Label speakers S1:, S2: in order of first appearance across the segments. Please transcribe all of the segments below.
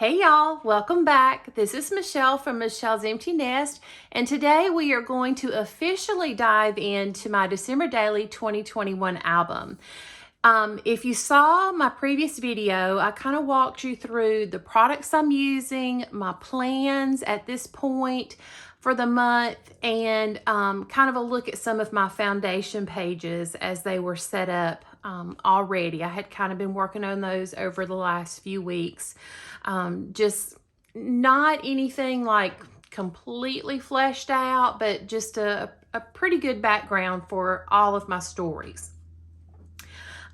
S1: Hey y'all, welcome back. This is Michelle from Michelle's Empty Nest, and today we are going to officially dive into my December Daily 2021 album. If you saw my previous video, I kind of walked you through the products I'm using, my plans at this point for the month, and kind of a look at some of my foundation pages as they were set up already. I had kind of been working on those over the last few weeks. Just not anything like completely fleshed out, but just a pretty good background for all of my stories.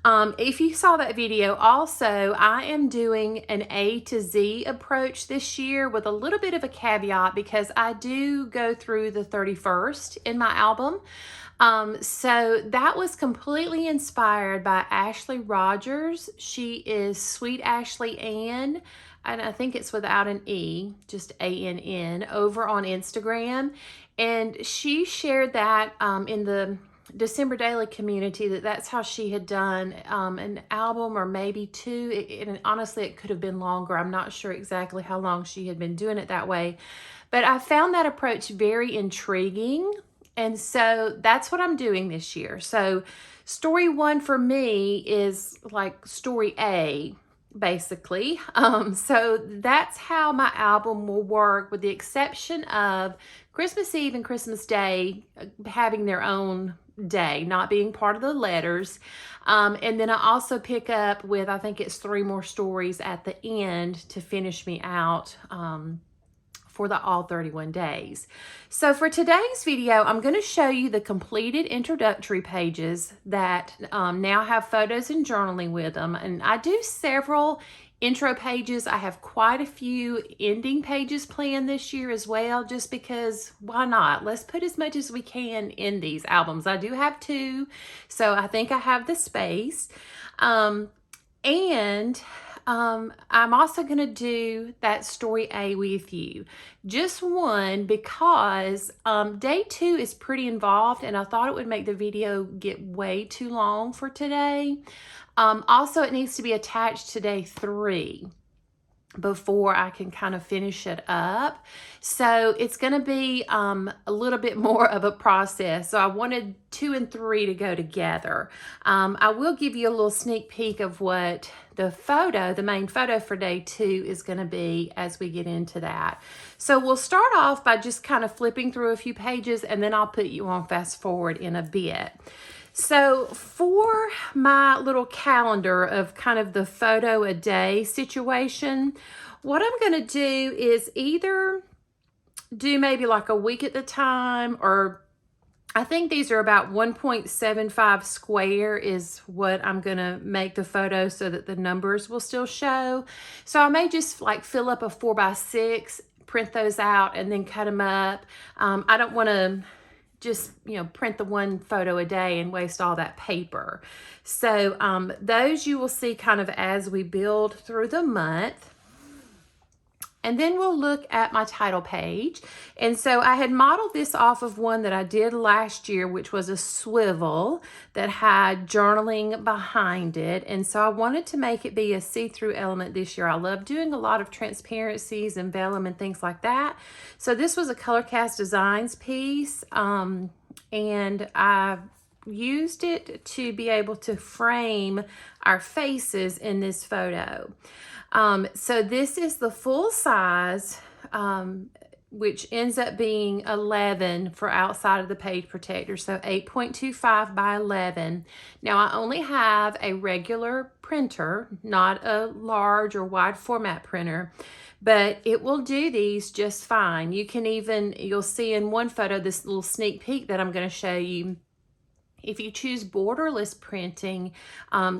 S1: If you saw that video, also, I am doing an A to Z approach this year with a little bit of a caveat because I do go through the 31st in my album. So that was completely inspired by Ashley Rodgers. She is Sweet Ashley Ann, and I think it's without an E, just A-N-N, over on Instagram. And she shared that in the December Daily community that's how she had done an album or maybe two. And honestly, it could have been longer. I'm not sure exactly how long she had been doing it that way. But I found that approach very intriguing. And so that's what I'm doing this year. So story one for me is like story A, basically. So that's how my album will work, with the exception of Christmas Eve and Christmas Day having their own day, not being part of the letters. And then I also pick up with, I think it's 3 more stories at the end to finish me out for the all 31 days. So for today's video, I'm going to show you the completed introductory pages that now have photos and journaling with them. And I do several intro pages. I have quite a few ending pages planned this year as well, just because why not? Let's put as much as we can in these albums. I do have 2, so I think I have the space. I'm also going to do that story A with you. Just one, because day 2 is pretty involved and I thought it would make the video get way too long for today. Also, it needs to be attached to day 3 before I can kind of finish it up. So it's going to be a little bit more of a process. So I wanted 2 and 3 to go together. I will give you a little sneak peek of what the main photo for day 2 is going to be as we get into that. So we'll start off by just kind of flipping through a few pages, and then I'll put you on fast forward in a bit. So for my little calendar of kind of the photo a day situation, what I'm going to do is either do maybe like a week at the time, or I think these are about 1.75 square is what I'm going to make the photo so that the numbers will still show. So I may just like fill up a 4x6, print those out, and then cut them up. I don't want to just, print the one photo a day and waste all that paper. So those you will see kind of as we build through the month. And then we'll look at my title page. And so I had modeled this off of one that I did last year, which was a swivel that had journaling behind it. And so I wanted to make it be a see-through element this year. I love doing a lot of transparencies and vellum and things like that. So this was a Color Cast Designs piece. And I used it to be able to frame our faces in this photo. So this is the full size, which ends up being 11 for outside of the page protector. So 8.25 by 11. Now I only have a regular printer, not a large or wide format printer, but it will do these just fine. You can even, you'll see in one photo, this little sneak peek that I'm going to show you. If you choose borderless printing,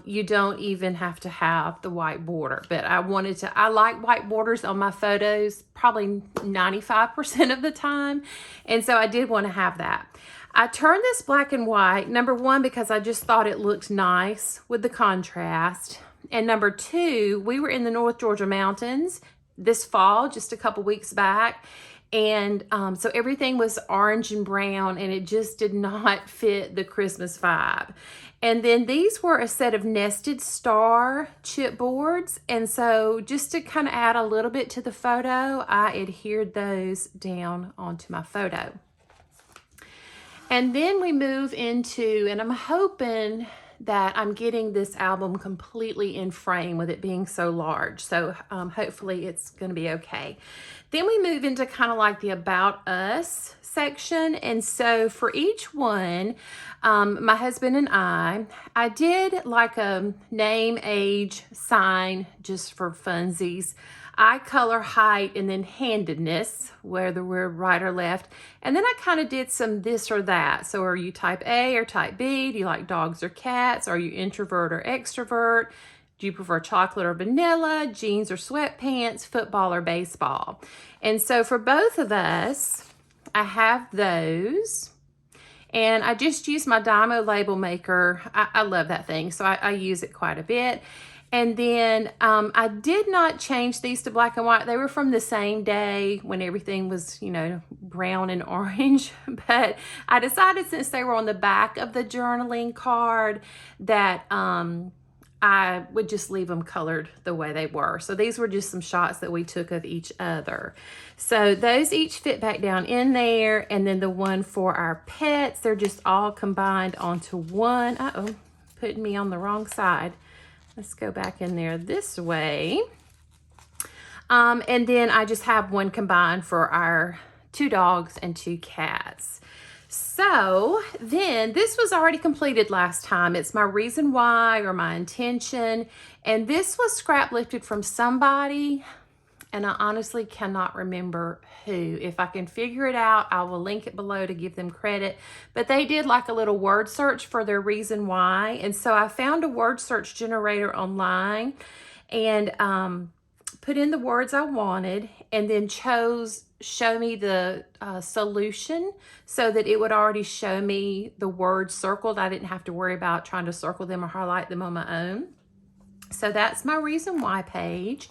S1: you don't even have to have the white border. But I like white borders on my photos probably 95% of the time. And so I did want to have that. I turned this black and white, number 1, because I just thought it looked nice with the contrast. And number 2, we were in the North Georgia mountains this fall, just a couple weeks back. And so everything was orange and brown, and it just did not fit the Christmas vibe. And then these were a set of nested star chipboards. And so just to kind of add a little bit to the photo, I adhered those down onto my photo. And then we move into, and I'm hoping that I'm getting this album completely in frame with it being so large. So hopefully it's going to be okay. Then we move into kind of like the About Us section. And so for each one, my husband and I did like a name, age, sign, just for funsies. Eye color, height, and then handedness, whether we're right or left. And then I kind of did some this or that. So are you type A or type B? Do you like dogs or cats? Are you introvert or extrovert? Do you prefer chocolate or vanilla, jeans or sweatpants, football or baseball? And so for both of us, I have those. And I just use my Dymo label maker. I love that thing, so I use it quite a bit. And then I did not change these to black and white. They were from the same day when everything was, you know, brown and orange. But I decided, since they were on the back of the journaling card, that I would just leave them colored the way they were. So these were just some shots that we took of each other. So those each fit back down in there. And then the one for our pets, they're just all combined onto one. Uh-oh, putting me on the wrong side. Let's go back in there this way. And then I just have one combined for our 2 dogs and 2 cats. So then this was already completed last time. It's my reason why, or my intention. And this was scrap lifted from somebody, and I honestly cannot remember who. If I can figure it out, I will link it below to give them credit. But they did like a little word search for their reason why. And so I found a word search generator online and put in the words I wanted, and then chose show me the solution, so that it would already show me the words circled. I didn't have to worry about trying to circle them or highlight them on my own. So that's my reason why page.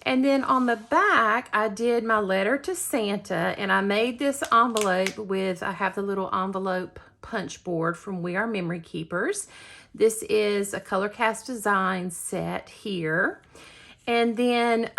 S1: And then on the back, I did my letter to Santa, and I made this envelope with, I have the little envelope punch board from We Are Memory Keepers. This is a Color Cast Design set here. And then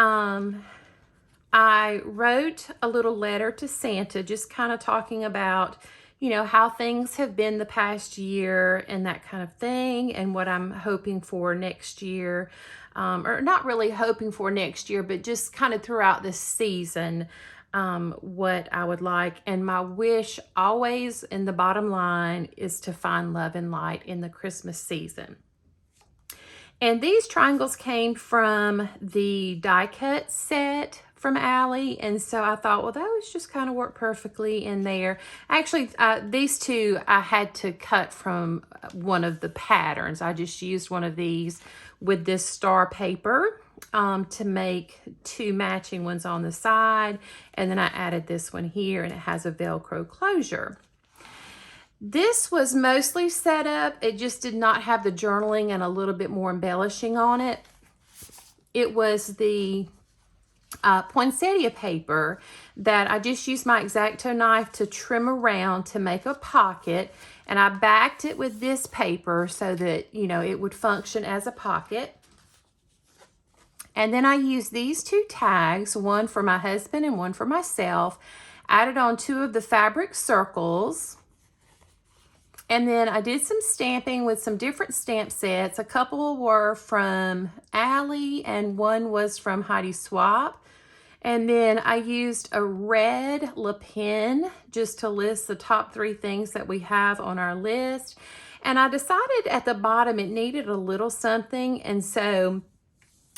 S1: I wrote a little letter to Santa, just kind of talking about, you know, how things have been the past year and that kind of thing, and what I'm hoping for next year. Or not really hoping for next year, but just kind of throughout this season, what I would like. And my wish always in the bottom line is to find love and light in the Christmas season. And these triangles came from the die cut set from Allie, and so I thought, well, those just kind of work perfectly in there. Actually, these two I had to cut from one of the patterns. I just used one of these with this star paper to make 2 matching ones on the side, and then I added this one here, and it has a Velcro closure. This was mostly set up. It just did not have the journaling and a little bit more embellishing on it. It was the poinsettia paper that I just used my X-Acto knife to trim around to make a pocket, and I backed it with this paper so that, you know, it would function as a pocket. And then I used these 2 tags, one for my husband and one for myself, added on 2 of the fabric circles. And then I did some stamping with some different stamp sets. A couple were from Allie and one was from Heidi Swap. And then I used a red Le Pen just to list the top 3 things that we have on our list. And I decided at the bottom it needed a little something. And so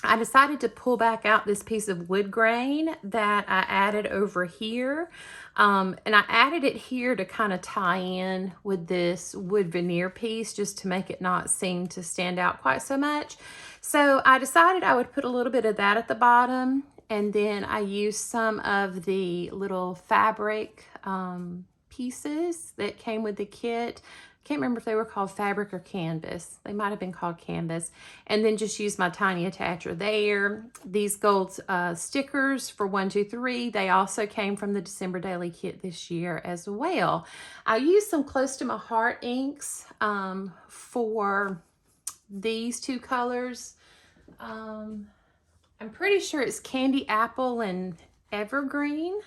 S1: I decided to pull back out this piece of wood grain that I added over here. And I added it here to kind of tie in with this wood veneer piece, just to make it not seem to stand out quite so much. So I decided I would put a little bit of that at the bottom. And then I used some of the little fabric pieces that came with the kit can't remember if they were called fabric or canvas. They might have been called canvas. And then just use my tiny attacher there. These gold stickers for 1, 2, 3. They also came from the December Daily Kit this year as well. I used some Close to My Heart inks for these two colors. I'm pretty sure it's Candy Apple and Evergreen.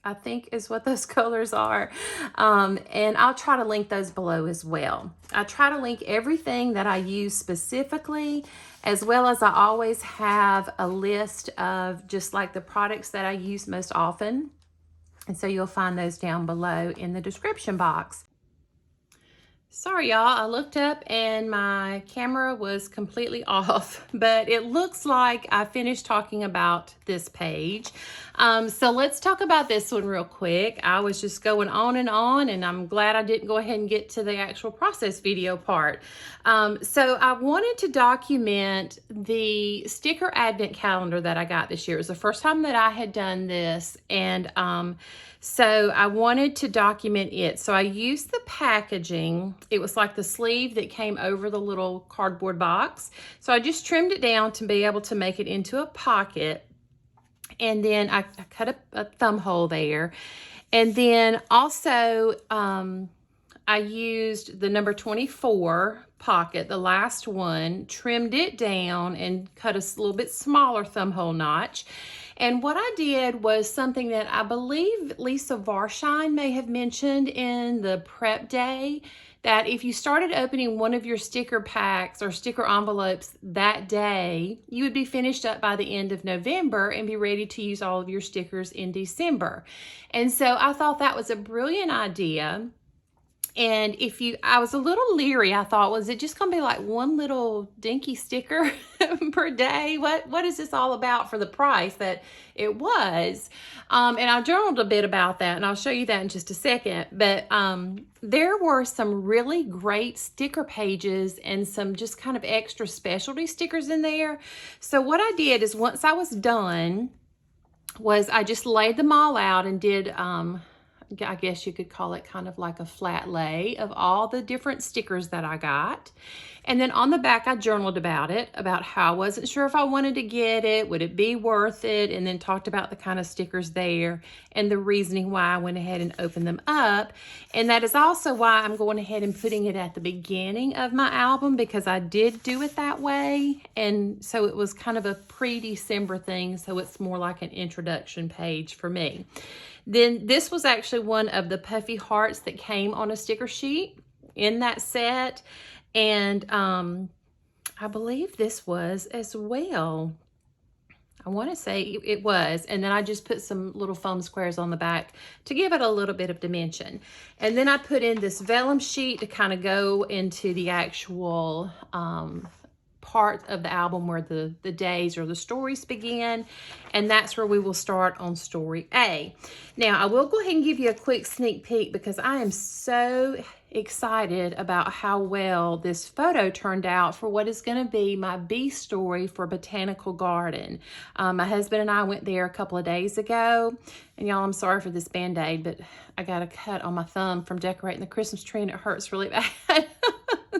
S1: I think is what those colors are. And I'll try to link those below as well. I try to link everything that I use specifically, as well as I always have a list of just like the products that I use most often. And so you'll find those down below in the description box. Sorry, y'all, I looked up and my camera was completely off, but it looks like I finished talking about this page. So let's talk about this one real quick. I was just going on, and I'm glad I didn't go ahead and get to the actual process video part. So I wanted to document the sticker advent calendar that I got this year. It was the first time that I had done this, and so I wanted to document it. So I used the packaging. It was like the sleeve that came over the little cardboard box. So I just trimmed it down to be able to make it into a pocket. And then I cut a thumb hole there. And then also I used the number 24 pocket, the last one, trimmed it down and cut a little bit smaller thumb hole notch. And what I did was something that I believe Lisa Varshine may have mentioned in the prep day, that if you started opening one of your sticker packs or sticker envelopes that day, you would be finished up by the end of November and be ready to use all of your stickers in December. And so I thought that was a brilliant idea. And I was a little leery. I thought, was it just going to be like one little dinky sticker per day? What is this all about for the price that it was? And I journaled a bit about that, and I'll show you that in just a second. But there were some really great sticker pages and some just kind of extra specialty stickers in there. So what I did is, once I was done, was I just laid them all out and did I guess you could call it kind of like a flat lay of all the different stickers that I got. And then on the back, I journaled about it, about how I wasn't sure if I wanted to get it, would it be worth it, and then talked about the kind of stickers there and the reasoning why I went ahead and opened them up. And that is also why I'm going ahead and putting it at the beginning of my album, because I did do it that way. And so it was kind of a pre-December thing, so it's more like an introduction page for me. Then this was actually one of the puffy hearts that came on a sticker sheet in that set. And I believe this was as well. I want to say it was. And then I just put some little foam squares on the back to give it a little bit of dimension. And then I put in this vellum sheet to kind of go into the actual part of the album where the days or the stories begin, and that's where we will start on story A. Now, I will go ahead and give you a quick sneak peek, because I am so excited about how well this photo turned out for what is going to be my bee story for Botanical Garden. My husband and I went there a couple of days ago, and y'all, I'm sorry for this band-aid, but I got a cut on my thumb from decorating the Christmas tree, and it hurts really bad.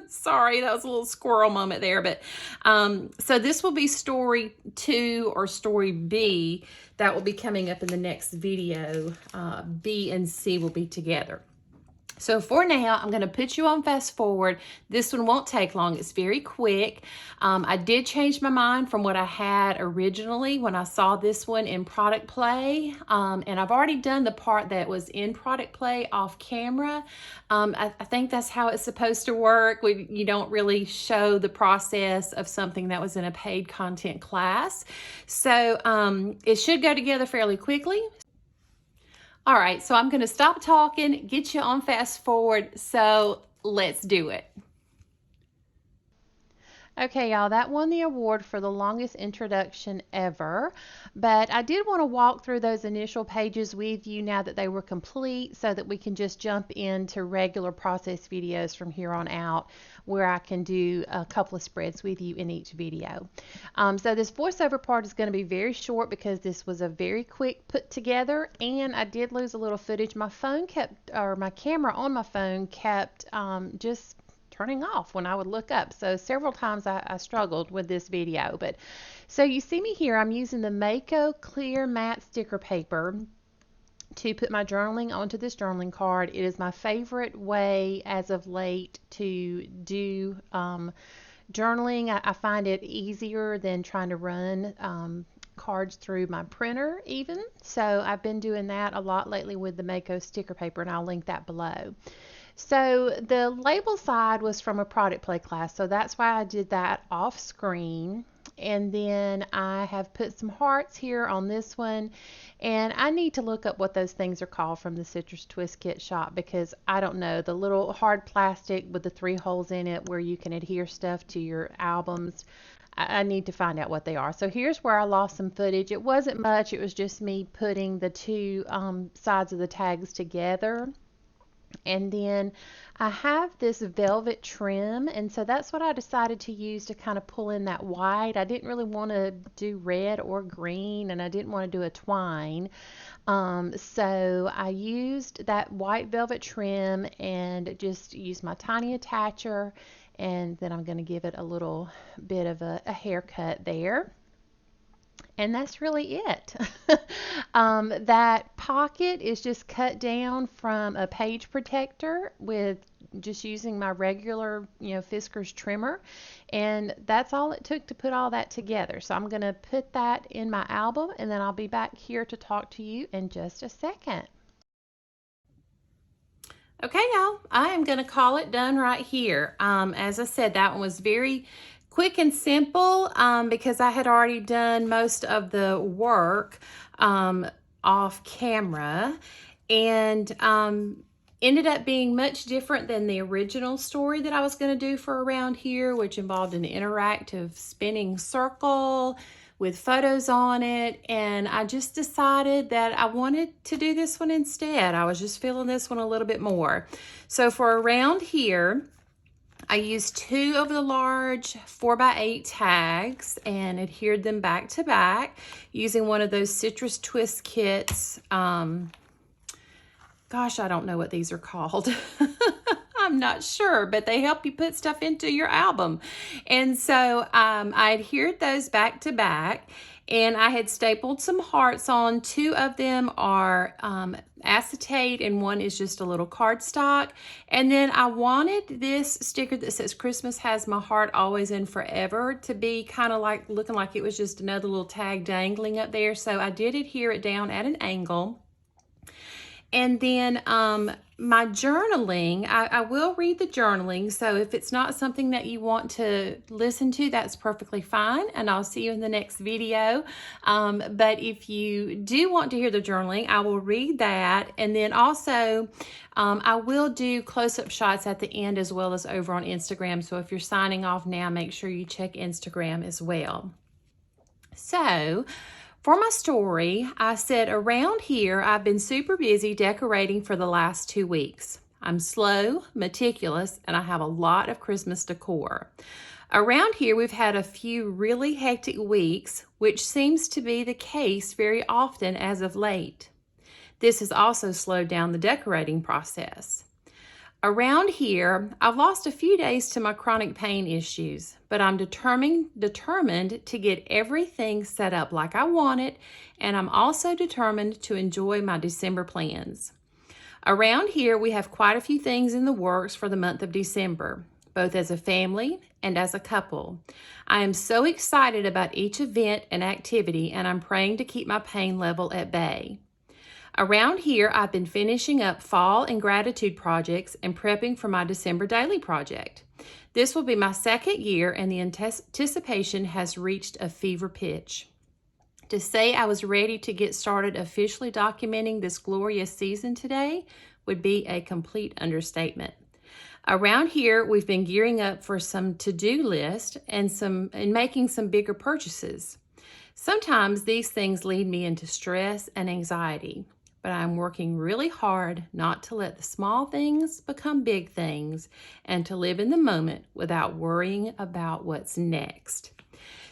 S1: Sorry, that was a little squirrel moment there. But so this will be story 2 or story B that will be coming up in the next video. B and C will be together. So for now, I'm going to put you on fast forward. This one won't take long. It's very quick. I did change my mind from what I had originally when I saw this one in product play. And I've already done the part that was in product play off camera. I think that's how it's supposed to work. You don't really show the process of something that was in a paid content class. So it should go together fairly quickly. All right, so I'm going to stop talking, get you on fast forward, so let's do it. Okay, y'all, that won the award for the longest introduction ever. But I did want to walk through those initial pages with you now that they were complete so that we can just jump into regular process videos from here on out where I can do a couple of spreads with you in each video. So this voiceover part is going to be very short because this was a very quick put together, and I did lose a little footage. My phone kept, or my camera on my phone kept just turning off when I would look up. So several times I struggled with this video. But so you see me here, I'm using the Mako clear matte sticker paper to put my journaling onto this journaling card. It is my favorite way as of late to do journaling. I find it easier than trying to run cards through my printer even. So I've been doing that a lot lately with the Mako sticker paper, and I'll link that below. So the label side was from a product play class, so that's why I did that off screen. And then I have put some hearts here on this one, and I need to look up what those things are called from the Citrus Twist Kit shop because I don't know. The little hard plastic with the 3 holes in it where you can adhere stuff to your albums. I need to find out what they are. So here's where I lost some footage. It wasn't much, it was just me putting the two sides of the tags together. And then I have this velvet trim, and so that's what I decided to use to kind of pull in that white. I didn't really want to do red or green, and I didn't want to do a twine. So I used that white velvet trim and just used my tiny attacher, and then I'm going to give it a little bit of a haircut there. And that's really it. That pocket is just cut down from a page protector with just using my regular, Fiskars trimmer. And that's all it took to put all that together. So I'm going to put that in my album, and then I'll be back here to talk to you in just a second. Okay, y'all, I am going to call it done right here. As I said, that one was very quick and simple because I had already done most of the work off camera, and ended up being much different than the original story that I was going to do for around here, which involved an interactive spinning circle with photos on it. And I just decided that I wanted to do this one instead. I was just feeling this one a little bit more. So for around here, I used 2 of the large 4x8 tags and adhered them back to back using one of those Citrus Twist kits. Gosh, I don't know what these are called. I'm not sure, but they help you put stuff into your album. And so I adhered those back to back, and I had stapled some hearts on. 2 of them are acetate, and one is just a little cardstock. And then I wanted this sticker that says Christmas has my heart always and forever to be kind of like looking like it was just another little tag dangling up there. So I did adhere it down at an angle. And then my journaling, I will read the journaling. So if it's not something that you want to listen to, that's perfectly fine. And I'll see you in the next video. But if you do want to hear the journaling, I will read that. And then also, I will do close-up shots at the end as well as over on Instagram. So if you're signing off now, make sure you check Instagram as well. So for my story, I said around here, I've been super busy decorating for the last 2 weeks. I'm slow, meticulous, and I have a lot of Christmas decor. Around here, we've had a few really hectic weeks, which seems to be the case very often as of late. This has also slowed down the decorating process. Around here, I've lost a few days to my chronic pain issues, but I'm determined to get everything set up like I want it, and I'm also determined to enjoy my December plans. Around here, we have quite a few things in the works for the month of December, both as a family and as a couple. I am so excited about each event and activity, and I'm praying to keep my pain level at bay. Around here, I've been finishing up fall and gratitude projects and prepping for my December daily project. This will be my 2nd year, and the anticipation has reached a fever pitch. To say I was ready to get started officially documenting this glorious season today would be a complete understatement. Around here, we've been gearing up for some to-do list and making some bigger purchases. Sometimes these things lead me into stress and anxiety, but I'm working really hard not to let the small things become big things and to live in the moment without worrying about what's next.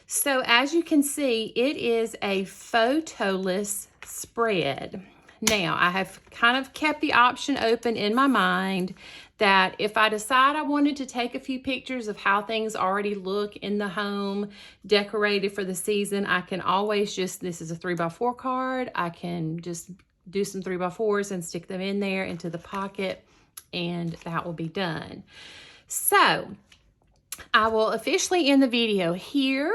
S1: So as you can see, it is a photoless spread. Now, I have kind of kept the option open in my mind that if I decide I wanted to take a few pictures of how things already look in the home, decorated for the season, I can always just, this is a 3x4 card, I can just do some 3x4s and stick them in there into the pocket, and that will be done. So I will officially end the video here,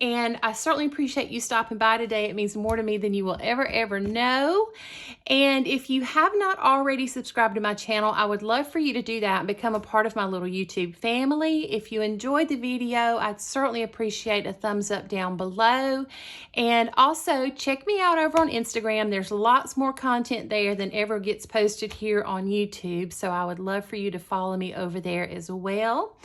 S1: and I certainly appreciate you stopping by today. It means more to me than you will ever know. And if you have not already subscribed to my channel, I would love for you to do that and become a part of my little YouTube family. If you enjoyed the video, I'd certainly appreciate a thumbs up down below. And also check me out over on Instagram. There's lots more content there than ever gets posted here on YouTube, so I would love for you to follow me over there as well.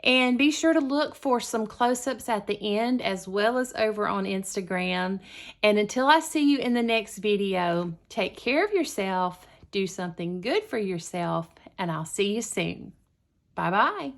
S1: And be sure to look for some close-ups at the end as well as over on Instagram. And until I see you in the next video, take care of yourself, do something good for yourself, and I'll see you soon. Bye-bye.